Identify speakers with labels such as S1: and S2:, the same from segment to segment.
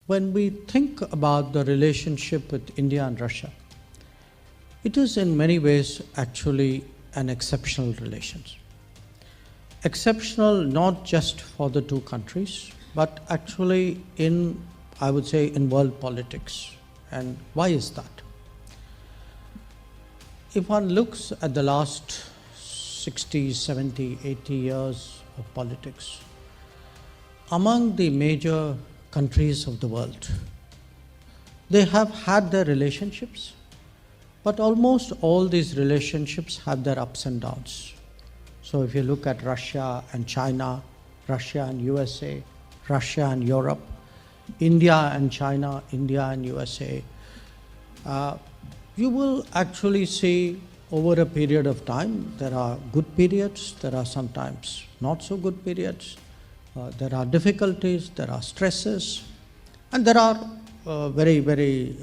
S1: when we think about the relationship with India and Russia, it is in many ways actually an exceptional relations. Exceptional not just for the two countries, but actually in, I would say, in world politics. And why is that? If one looks at the last 60, 70, 80 years of politics, among the major countries of the world, they have had their relationships, but almost all these relationships have their ups and downs. So if you look at Russia and China, Russia and USA, Russia and Europe, India and China, India and USA, you will actually see over a period of time, there are good periods, there are sometimes not so good periods, there are difficulties, there are stresses, and there are very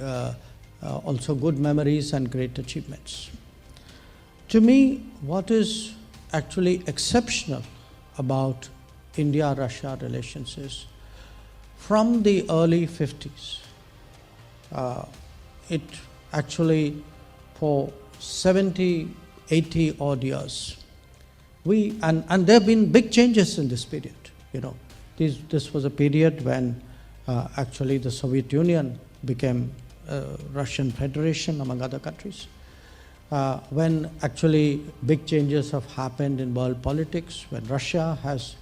S1: also good memories and great achievements. To me, what is actually exceptional about India-Russia relations is from the early 50s, it actually for 70, 80 odd years, and there have been big changes in this period. You know, this was a period when actually the Soviet Union became Russian Federation among other countries. When actually big changes have happened in world politics, when Russia has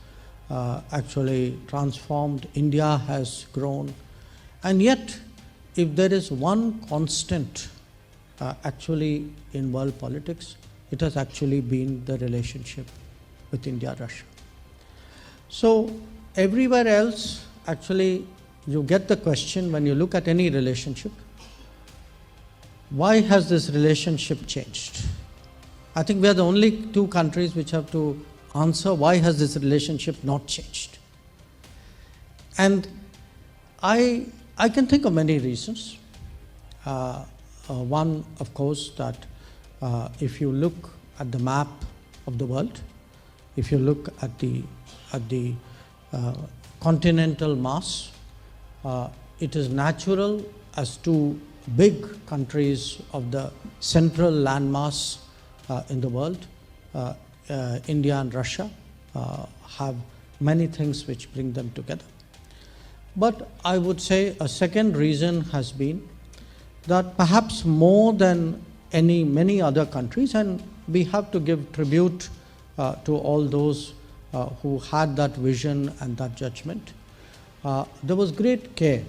S1: actually transformed, India has grown, and yet if there is one constant actually in world politics, it has actually been the relationship with India-Russia. So everywhere else, actually, you get the question when you look at any relationship, why has this relationship changed? I think we are the only two countries which have to answer why has this relationship not changed. And I can think of many reasons. One, of course, that if you look at the map of the world, if you look at the continental mass, it is natural as two big countries of the central landmass in the world, India and Russia, have many things which bring them together. But I would say a second reason has been that perhaps more than many other countries, and we have to give tribute to all those who had that vision and that judgment, there was great care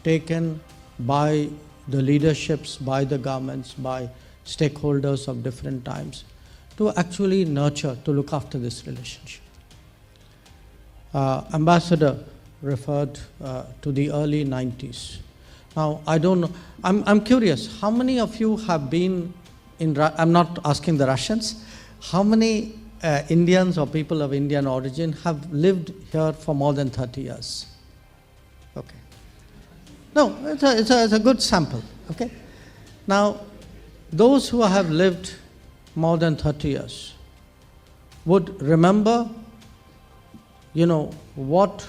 S1: taken by the leaderships, by the governments, by stakeholders of different times to actually nurture, to look after this relationship. Ambassador referred to the early 90s. Now, I don't know, I'm curious, how many of you have been in, I'm not asking the Russians, how many Indians or people of Indian origin have lived here for more than 30 years? Okay. No, it's a good sample, okay? Now, those who have lived more than 30 years would remember, you know, what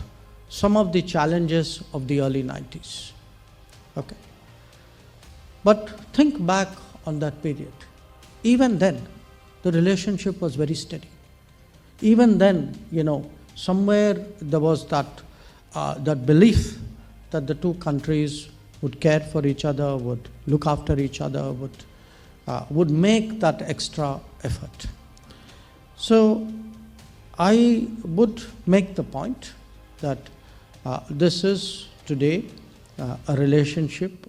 S1: some of the challenges of the early 90s, okay? But think back on that period. Even then, the relationship was very steady. Even then, you know, somewhere there was that belief that the two countries would care for each other, would look after each other, would make that extra effort. So I would make the point that this is today a relationship